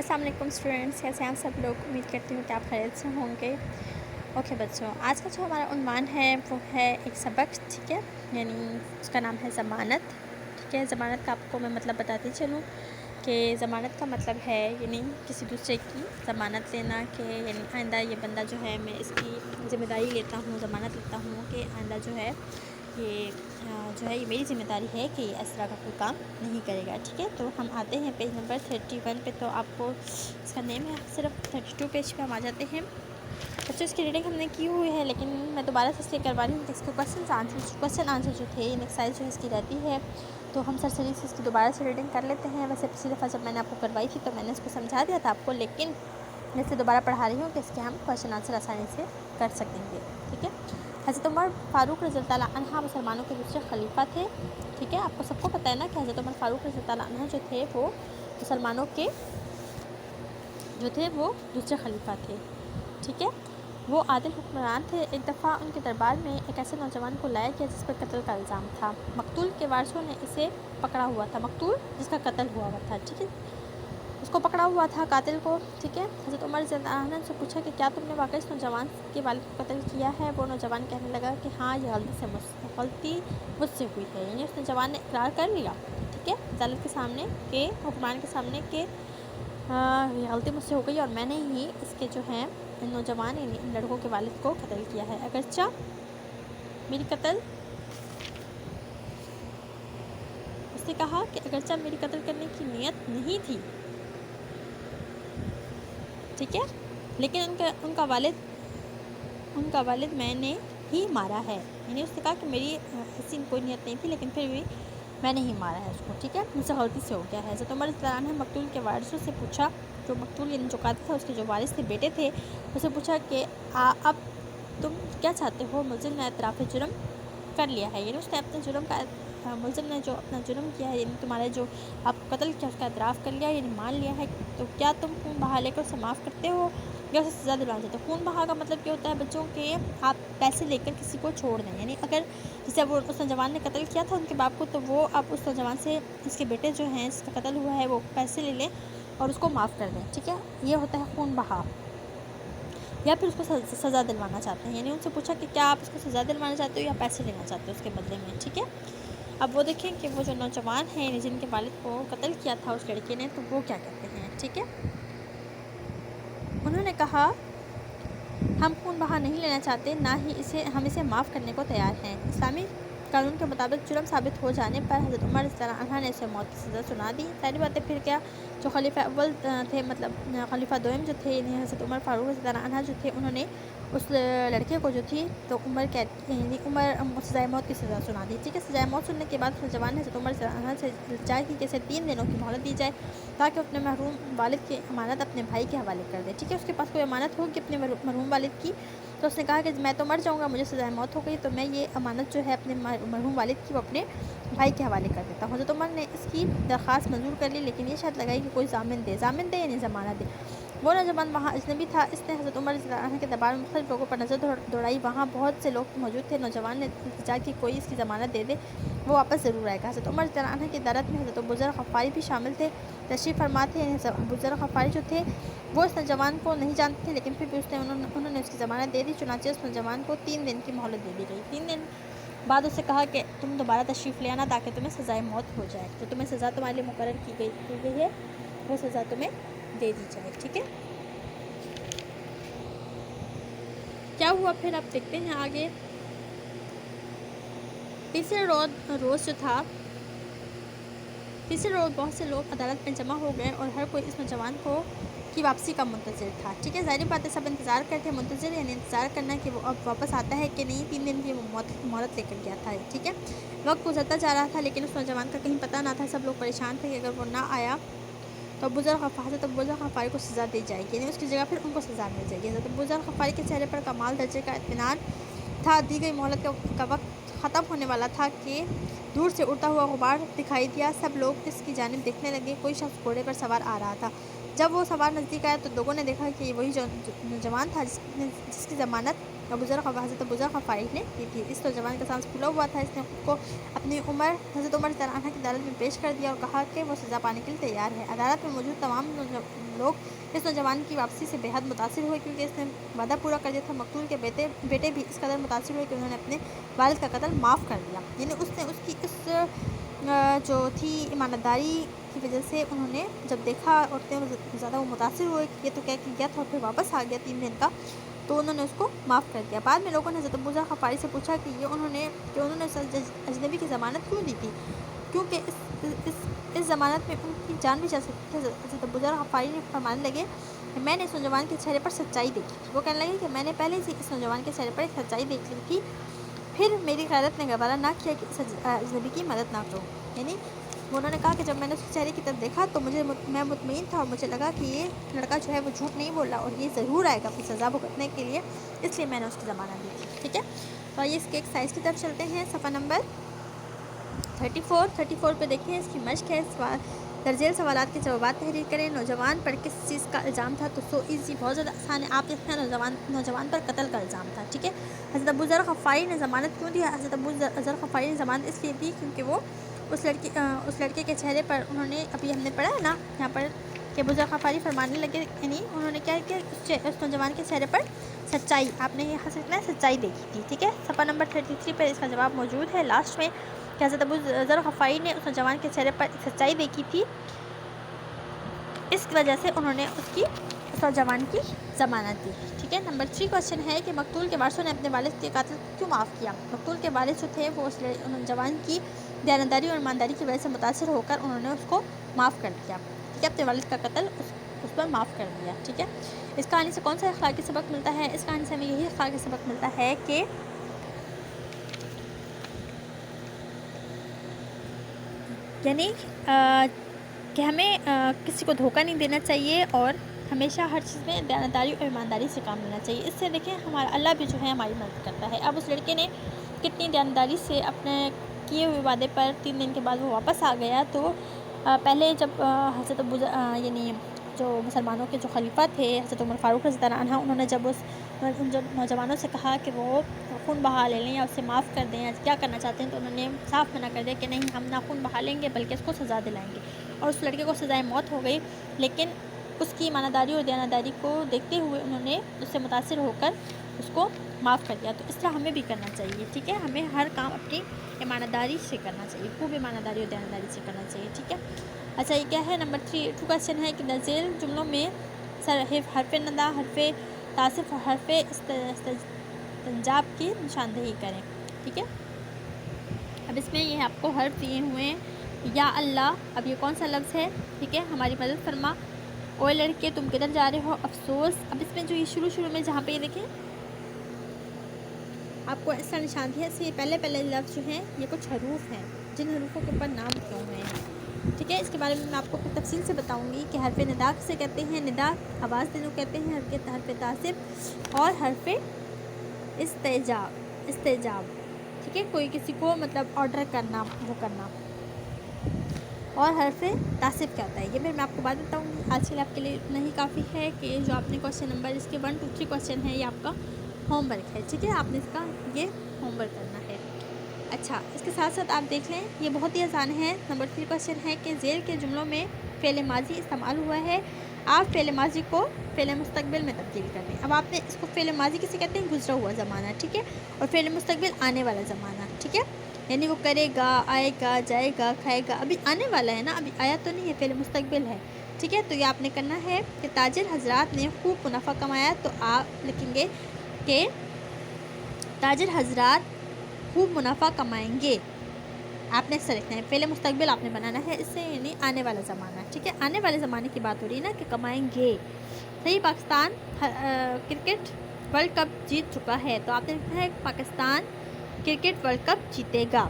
अस्सलाम वालेकुम स्टूडेंट्स, कैसे हैं आप सब लोग। उम्मीद करती हूँ कि आप खैरियत से होंगे। ओके बच्चों, आज का जो हमारा उन्वान है वो है एक सबक, ठीक है, यानी उसका नाम है ज़मानत। ठीक है, ज़मानत का आपको मैं मतलब बताती चलूँ कि ज़मानत का मतलब है यानी किसी दूसरे की ज़मानत लेना, कि यानी आइंदा ये बंदा जो है मैं इसकी ज़िम्मेदारी लेता हूँ, ज़मानत लेता हूँ कि आइंदा जो है ये जो है ये मेरी ज़िम्मेदारी है कि ये इस तरह का कोई काम नहीं करेगा। ठीक है, तो हम आते हैं पेज नंबर 31 पे। तो आपको इसका नेम है, सिर्फ 32 पेज पे हम आ जाते हैं बच्चों। इसकी रीडिंग हमने की हुई है, लेकिन मैं दोबारा से इसलिए करवा रही हूँ कि इसके क्वेश्चन आंसर जो थे, एक्सरसाइज जो इसकी रहती है, तो हम सरसरी से इसकी दोबारा से रीडिंग कर लेते हैं। वैसे पिछली दफ़ा जब मैंने आपको करवाई थी तो मैंने इसको समझा दिया था आपको, लेकिन मैं इसे दोबारा पढ़ा रही हूँ कि इसके हम क्वेश्चन आंसर आसानी से कर सकेंगे। ठीक है, हज़रत उमर फ़ारूक रज़ी अल्लाह अन्हा मुसलमानों के दूसरे खलीफा थे। ठीक है, आपको सबको पता है ना कि हज़रत उमर फ़ारूक रज़ी अल्लाह अन्हा जो थे वो मुसलमानों के जो थे वो दूसरे खलीफा थे। ठीक है, वो आदिल हुक्मरान थे। एक दफ़ा उनके दरबार में एक ऐसे नौजवान को लाया गया जिस पर कत्ल का इल्ज़ाम था। मकतूल के वारसों ने इसे पकड़ा हुआ था, मकतूल जिसका कत्ल हुआ था। ठीक है, उसको पकड़ा हुआ था, कातिल को। ठीक है, हज़रत उमर रज़ियल्लाहु अन्हु से पूछा कि क्या तुमने वाकई इस नौजवान के वालिद को कत्ल किया है। वो नौजवान कहने लगा कि हाँ, ये गलती मुझसे हुई है, यानी उस नौजवान ने इकरार कर लिया। ठीक है, अदालत के सामने के हुक्मरान के सामने कि ये गलती मुझसे हो गई और मैंने ही इसके जो हैं नौजवान यानी इन लड़कों के वालिद को कत्ल किया है। अगरचा मेरी कत्ल उसने कहा कि अगरचा मेरी कत्ल करने की नीयत नहीं थी। ठीक है, लेकिन उनका वालिद मैंने ही मारा है, यानी उसने कहा कि मेरी ऐसी कोई नियत नहीं थी, लेकिन फिर भी मैंने ही मारा है उसको। ठीक है, मुझसे गलती से हो गया है। हज़रत उमर रज़ियल्लाहु अन्हु ने मकतूल के वारिसों से पूछा, जो मकतूल यानी जो कातिल था उसके जो वारिस थे, बेटे थे, उससे पूछा कि अब तुम क्या चाहते हो। मुलज़िम ने एतराफ़ जुर्म कर लिया है, यानी उसने अपने जुर्म का मुलज़िम ने जो अपना जुर्म किया है, यानी तुम्हारे जो आप कत्ल किया उसका एतराफ़ कर लिया, यानी मान लिया है। तो क्या तुम खून बहा लेकर उसे माफ़ करते हो या उसे सज़ा दिलवाना चाहते हो। खून बहा का मतलब क्या होता है बच्चों के आप पैसे लेकर किसी को छोड़ दें, यानी अगर जैसे वो उस नौजवान ने कत्ल किया था उनके बाप को, तो वो आप उस नौजवान से इसके बेटे जो हैं जिसका कत्ल हुआ है वो पैसे ले लें और उसको माफ़ कर दें। ठीक है, ये होता है खून बहा। या फिर उसको सज़ा दिलवाना चाहते हैं, यानी उनसे पूछा कि क्या आप उसको सज़ा दिलवाना चाहते हो या पैसे लेना चाहते हो उसके बदले में। ठीक है, अब वो देखें कि वो जो नौजवान है जिनके वालिद को कत्ल किया था उस लड़के ने, तो वो क्या कहते हैं। ठीक है, उन्होंने कहा हम खून बहा नहीं लेना चाहते, ना ही हम इसे माफ़ करने को तैयार हैं। इस्लामी कानून के मुताबिक जुर्म साबित हो जाने पर हज़रत उमर रज़ियल्लाहु अन्हु ने उसे मौत की सज़ा सुना दी। सारी बातें फिर क्या, जो खलीफा अव्वल थे, मतलब खलीफा दोयम जो थे, हज़रत उमर फ़ारूक रज़ियल्लाहु अन्हु जो थे, उन्होंने उस लड़के को जो थी तो उमर सज़ाए मौत की सज़ा सुना दी। ठीक है, सज़ाए मौत सुनने के बाद नौजवान ने हज़रत उमर रज़ियल्लाहु अन्हु से इल्तिजा की कि इसे 3 दिनों की मोहलत दी जाए ताकि अपने मरहूम वालिद की अमानत अपने भाई के हवाले कर दे। ठीक है, उसके पास कोई अमानत होगी अपने मरहूम वालिद की, तो उसने कहा कि मैं तो मर जाऊंगा, मुझे सज़ाए मौत हो गई, तो मैं ये अमानत जो है अपने मरहूम वालिद की वो अपने भाई के हवाले कर देता हूँ। हज़रत उमर ने इसकी दरख्वास्त मंजूर कर ली, लेकिन ये शर्त लगाई कि कोई जामिन दे यानी ज़मानत दे। वो नौजवान वहाँ अजनबी था। इसने हज़रत उमर रज़ियल्लाहु अन्हु के दरबार में मुख्तलिफ लोगों पर नज़र दौड़ाई। वहाँ बहुत से लोग मौजूद थे। नौजवान ने इल्तिजा की कोई इसकी ज़मानत दे दे, वो वापस ज़रूर आएगा। हज़रत उमर रज़ियल्लाहु अन्हु की अदालत में हज़रत अबूज़र ग़फ़ारी भी शामिल थे, तशरीफ़ फरमा थे। अबूज़र ग़फ़ारी जो थे वो इस नौजवान को नहीं जानते थे, लेकिन फिर भी उन्होंने उसकी ज़मानत दे दी। चुनांचे उस नौजवान को 3 दिन की मोहलत दे दी गई। 3 दिन बाद उससे कहा कि तुम दोबारा तशरीफ़ ले आना ताकि तुम्हें सज़ाए मौत हो जाए, तो तुम्हें सज़ा तुम्हारे लिए मुकर्रर की गई है वो सज़ा तुम्हें दे दी जाए। ठीक है, क्या हुआ फिर आप देखते हैं आगे। तीसरे रोज़ बहुत से लोग अदालत में जमा हो गए और हर कोई इस नौजवान की वापसी का मुंतज़िर था। ठीक है, ज़ाहिर बात है सब इंतज़ार करते हैं, मुंतज़िर यानी इंतज़ार करना कि वो अब वापस आता है कि नहीं। 3 दिन की वो मोहलत लेकर गया था। ठीक है, वक्त गुजरता जा रहा था, लेकिन उस नौजवान का कहीं पता ना था। सब लोग परेशान थे कि अगर वो ना आया तो अबूज़र ग़फ़ारी को सज़ा दी जाएगी, यानी उसकी जगह फिर उनको सज़ा मिल जाएगी। हज़रत अबूज़र ग़फ़ारी के चेहरे पर कमाल दर्जे का इत्मीनान था। दी गई मोहलत का वक्त ख़त्म होने वाला था कि दूर से उड़ता हुआ गुबार दिखाई दिया। सब लोग इसकी जानिब देखने लगे। कोई शख्स घोड़े पर सवार आ रहा था। जब वो सवार नज़दीक आया तो लोगों ने देखा कि वही जो नौजवान था जिसकी ज़मानत حضرت ابو ذر غفاری نے کی تھی۔ اس نوجوان کا سانس پھولا ہوا تھا، اس نے خود کو اپنی حضرت عمر رضی اللہ عنہ کی عدالت میں پیش کر دیا اور کہا کہ وہ سزا پانے کے لیے تیار ہے۔ عدالت میں موجود تمام لوگ اس نوجوان کی واپسی سے بے حد متاثر ہوئے، کیونکہ اس نے وعدہ پورا کر دیا تھا۔ مقتول کے بیٹے بھی اس قدر متاثر ہوئے کہ انہوں نے اپنے والد کا قتل معاف کر دیا، یعنی اس نے اس کی اس جو تھی ایمانداری کی وجہ سے انہوں نے جب دیکھا اور زیادہ وہ متاثر ہوئے کہ یہ تو کیا گیا تھا اور پھر واپس آ گیا 3 دن کا، تو انہوں نے اس کو معاف کر دیا۔ بعد میں لوگوں نے حضرت ابو ذر غفاری سے پوچھا کہ انہوں نے اس اجنبی کی ضمانت کیوں دی تھی، کیونکہ اس ضمانت میں ان کی جان بھی جا سکتی تھی۔ حضرت ابو ذر غفاری نے فرمانے لگے کہ میں نے اس نوجوان کے چہرے پر سچائی دیکھی تھی۔ وہ کہنے لگے کہ میں نے پہلے سے اس نوجوان کے چہرے پر ایک سچائی دیکھ لی تھی، پھر میری غیرت نے گوارا نہ کیا کہ اس اجنبی کی مدد نہ کروں۔ یعنی انہوں نے کہا کہ جب میں نے اس کے چہرے کی طرف دیکھا تو میں مطمئن تھا اور مجھے لگا کہ یہ لڑکا جو ہے وہ جھوٹ نہیں بول رہا اور یہ ضرور آئے گا اپنی سزا بھگتنے کے لیے، اس لیے میں نے اس کی ضمانت دی تھی۔ ٹھیک ہے، تو آئیے اس کے ایک سائز کی طرف چلتے ہیں۔ صفحہ نمبر 34 پہ دیکھیں، اس کی مشق ہے درجیل سوالات کے جوابات تحریر کریں۔ نوجوان پر کس چیز کا الزام تھا؟ تو سو ایزی، بہت زیادہ آسان ہے۔ آپ دیکھتے ہیں نوجوان پر قتل کا الزام تھا۔ ٹھیک ہے، حضرت ابو ذر غفاری نے ضمانت کیوں دیا؟ حضرت ابو ذر غفاری نے ضمانت اس لیے دی کیونکہ وہ اس لڑکے کے چہرے پر انہوں نے ابھی ہم نے پڑھا ہے نا یہاں پر کہ ابو ذر غفاری فرمانے لگے، یعنی انہوں نے کیا کیا اس نوجوان کے چہرے پر سچائی، آپ نے یہ حاصل کرنا ہے، سچائی دیکھی تھی۔ ٹھیک ہے، صفحہ نمبر 33 پر اس کا جواب موجود ہے لاسٹ میں کہ حضرت ابو ذر غفاری نے اس نوجوان کے چہرے پر سچائی دیکھی تھی، اس وجہ سے انہوں نے اس نوجوان کی ضمانت دی۔ ٹھیک ہے، نمبر 3 کوشچن ہے کہ مقتول کے وارثوں نے اپنے والد کے قاتل کو کیوں معاف کیا؟ مقتول کے والد جو تھے وہ اس نوجوان کی دیانتداری اور ایمانداری کی وجہ سے متاثر ہو کر انہوں نے اس کو معاف کر دیا۔ ٹھیک ہے، اپنے والد کا قتل اس پر معاف کر دیا۔ ٹھیک ہے، اس کہانی سے کون سا اخلاقی سبق ملتا ہے؟ اس کہانی سے ہمیں یہی اخلاقی سبق ملتا ہے کہ یعنی کہ ہمیں کسی کو دھوکہ نہیں دینا چاہیے اور ہمیشہ ہر چیز میں دیانتداری اور ایمانداری سے کام لینا چاہیے۔ اس سے دیکھیں ہمارا اللہ بھی جو ہے ہماری مدد کرتا ہے۔ اب اس لڑکے نے کتنی دیانتداری سے اپنے کیے ہوئے وعدے پر 3 دن کے بعد وہ واپس آ گیا، تو پہلے جب حضرت یعنی جو مسلمانوں کے جو خلیفہ تھے حضرت عمر فاروق رضی اللہ عنہ، انہوں نے جب ان نوجوانوں سے کہا کہ وہ خون بہا لے لیں یا اسے معاف کر دیں یا کیا کرنا چاہتے ہیں، تو انہوں نے صاف منع کر دیا کہ نہیں، ہم نہ خون بہا لیں گے بلکہ اس کو سزا دلائیں گے، اور اس لڑکے کو سزائے موت ہو گئی۔ لیکن اس کی ایمانداری اور دیانتداری کو دیکھتے ہوئے انہوں نے اس سے متاثر ہو کر اس کو معاف کر دیا۔ تو اس طرح ہمیں بھی کرنا چاہیے۔ ٹھیک ہے، ہمیں ہر کام اپنی ایمانداری سے کرنا چاہیے، خوب ایمانداری اور دیانتداری سے کرنا چاہیے۔ ٹھیک ہے، اچھا یہ کیا ہے؟ نمبر 2 کوشچن ہے کہ ذیل جملوں میں حرف ندا، حرف تعصف اور حرف استنجاب کی نشاندہی کریں۔ ٹھیک ہے، اب اس میں یہ آپ کو حرف دیے ہوئے ہیں، یا اللہ، اب یہ کون سا لفظ ہے؟ ٹھیک ہے، ہماری مدد فرما، اوے لڑکے تم کدھر جا رہے ہو، افسوس۔ اب اس میں جو یہ شروع میں جہاں پہ یہ دیکھیں آپ کو اس طرح نشاندہی ہے، اس سے پہلے لفظ جو ہیں یہ کچھ حروف ہیں جن حروفوں کے اوپر نام کیے ہوئے ہیں۔ ٹھیک ہے، اس کے بارے میں آپ کو پھر تفصیل سے بتاؤں گی کہ حرف ندا کسے کہتے ہیں، ندا آواز دینے کو کہتے ہیں، حرف تعصب اور حرف استعجاب۔ ٹھیک ہے، کوئی کسی کو مطلب آرڈر کرنا، وہ کرنا، اور حرف تعصب کیا ہوتا ہے یہ بھی میں آپ کو بات بتاؤں گی۔ آج کے لیے آپ کے لیے اتنا ہی کافی ہے کہ جو آپ نے کوشچن نمبر اس کے 1 2 3 کوشچن ہے یہ آپ کا ہوم ورک ہے۔ ٹھیک ہے، آپ نے اس کا یہ ہوم ورک کرنا ہے۔ اچھا، اس کے ساتھ ساتھ آپ دیکھ لیں یہ بہت ہی آسان ہے۔ نمبر 3 کوشچن ہے کہ ذیل کے جملوں میں فعل ماضی استعمال ہوا ہے، آپ فعل ماضی کو فعل مستقبل میں تبدیل کر دیں۔ اب آپ نے اس کو فعل ماضی کسے کہتے ہیں؟ گزرا ہوا زمانہ۔ ٹھیک ہے، اور فعل مستقبل آنے والا زمانہ۔ ٹھیک ہے، یعنی وہ کرے گا، آئے گا، جائے گا، کھائے گا، ابھی آنے والا ہے نا، ابھی آیا تو نہیں ہے، فعل مستقبل ہے۔ ٹھیک ہے، تو یہ آپ نے کرنا ہے کہ تاجر حضرات نے خوب منافع کمایا، تو آپ لکھیں گے کہ تاجر حضرات خوب منافع کمائیں گے، آپ نے اس سے لکھنا ہے۔ فعل مستقبل آپ نے بنانا ہے اس سے، یعنی آنے والا زمانہ۔ ٹھیک ہے، آنے والے زمانے کی بات ہو رہی ہے نا کہ کمائیں گے۔ صحیح، پاکستان کرکٹ ورلڈ کپ جیت چکا ہے، تو آپ نے لکھنا ہے پاکستان کرکٹ ورلڈ کپ جیتے گا۔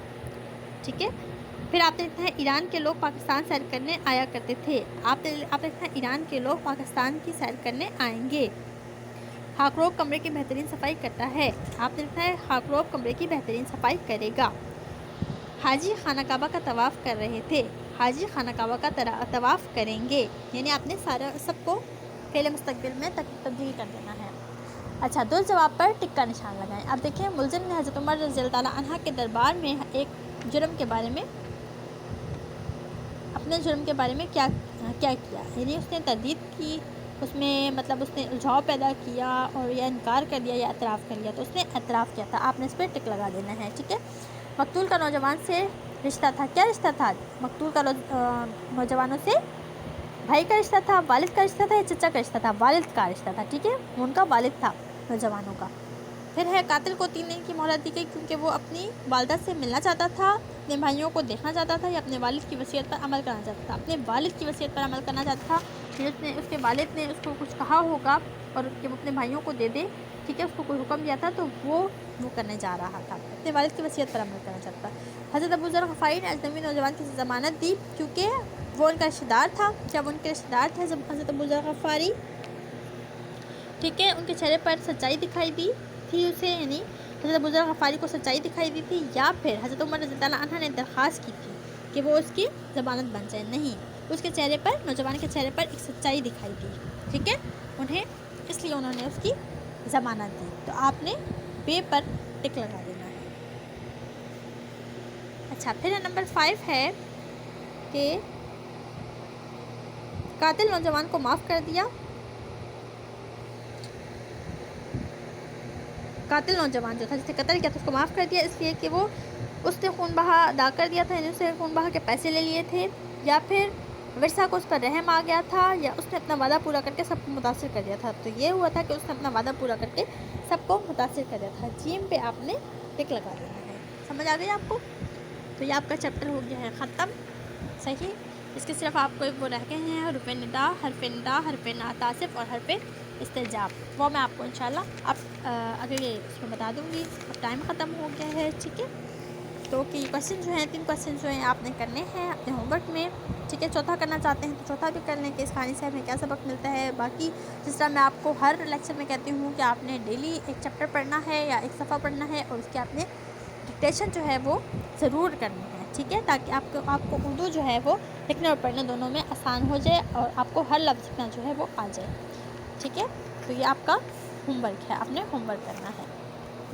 ٹھیک ہے، پھر آپ نے لکھنا ہے ایران کے لوگ پاکستان سیر کرنے آیا کرتے تھے، آپ نے لکھنا ہے ایران کے لوگ پاکستان کی سیر کرنے آئیں گے۔ خاکروب کمرے کی بہترین صفائی کرتا ہے، آپ نے لکھنا ہے خاکروب کمرے کی بہترین صفائی کرے گا۔ حاجی خانہ کعبہ کا طواف کر رہے تھے، حاجی خانہ کعبہ کا طواف کریں گے، یعنی آپ نے سب کو فعل مستقبل میں تبدیل کر دینا ہے۔ अच्छा, दो जवाब पर टिक का निशान लगाएं। अब देखें, मुलजिम ने हज़रत उमर रज़ी अल्लाह तआला अन्हा के दरबार में एक जुर्म के बारे में, अपने जुर्म के बारे में क्या किया, यानी उसने तरदीद की, उसमें मतलब उसने उलझाव पैदा किया और या इनकार कर दिया या एतराफ़ कर लिया। तो उसने एतराफ़ किया था, आपने इस पर टिक लगा देना है, ठीक है। मकतूल का नौजवान से रिश्ता था, क्या रिश्ता था? मकतूल का नौजवानों से भाई का रिश्ता था, वालिद का रिश्ता था या चचा का रिश्ता था? वालिद का रिश्ता था, ठीक है, उनका वालिद था नौजवानों का। फिर है, कातिल को 3 दिन की मोहलत दी गई क्योंकि वो अपनी वालिदा से मिलना चाहता था, अपने भाइयों को देखना चाहता था या अपने वालिद की वसीयत पर अमल करना चाहता था। अपने वालिद की वसीयत पर अमल करना चाहता था, फिर उसके वालिद ने उसको कुछ कहा होगा और कि वो अपने भाइयों को दे दे, ठीक है, उसको कोई हुक्म दिया था तो वो करने जा रहा था, अपने वालिद की वसीयत पर अमल करना चाहता था। हज़रत अबू ज़र ग़फ़ारी ने अजनबी नौजवान की ज़मानत दी क्योंकि वो उनका रिश्तेदार था। क्या वो उनके रिश्तेदार थे हज़रत अबू ज़र ग़फ़ारी? ठीक है, उनके चेहरे पर सच्चाई दिखाई दी थी उसे, यानी हज़रत अबू ज़र ग़फ़ारी को सच्चाई दिखाई दी थी, या फिर हज़रत उमर रज़ी अल्लाह अन्हा ने दरख्वास्त की थी कि वो उसकी ज़मानत बन जाए? नहीं, उसके चेहरे पर, नौजवान के चेहरे पर एक सच्चाई दिखाई दी, ठीक है, उन्हें, इसलिए उन्होंने उसकी ज़मानत दी। तो आपने बे पर टिक लगा देना है। अच्छा, फिर नंबर 5 है कि कातिल नौजवान को माफ़ कर दिया। कातिल नौजवान जो था, जिसे कत्ल किया था, उसको माफ़ कर दिया इसलिए कि वो उसने खून बहा अदा कर दिया था, यानी उससे खून बहा के पैसे ले लिए थे, या फिर विरसा को उस पर रहम आ गया था, या उसने अपना वादा पूरा करके सबको मुतासिर कर दिया था। तो ये हुआ था कि उसने अपना वादा पूरा करके सबको मुतासिर कर दिया था। जीम पे आपने टिक लगा देना है। समझ आ गई आपको? तो ये आपका चैप्टर हो गया है ख़त्म, सही। इसके सिर्फ आपको वो रह गए हैं हरफ़े निदा, हरफ़े नातासिफ और हरफ़े इस्तिजाब। वो मैं आपको इंशाल्लाह अब अगले उसमें बता दूँगी। अब टाइम ख़त्म हो गया है, ठीक है। तो कि क्वेश्चन जो हैं, 3 क्वेश्चन जो हैं आपने करने हैं अपने होमवर्क में, ठीक है। चौथा करना चाहते हैं तो चौथा भी कर लें कि इस कहानी से हमें क्या सबक मिलता है। बाकी जिस तरह मैं आपको हर लेक्चर में कहती हूँ कि आपने डेली एक चैप्टर पढ़ना है या एक सफ़ा पढ़ना है और उसकी आपने डिक्टेशन जो है वो ज़रूर करनी है, ठीक है, ताकि आपको उर्दू जो है वो लिखने और पढ़ने दोनों में आसान हो जाए और आपको हर लफ्ज़ लिखना जो है वो आ जाए, ठीक है। तो ये आपका होमवर्क है, आपने होमवर्क करना है।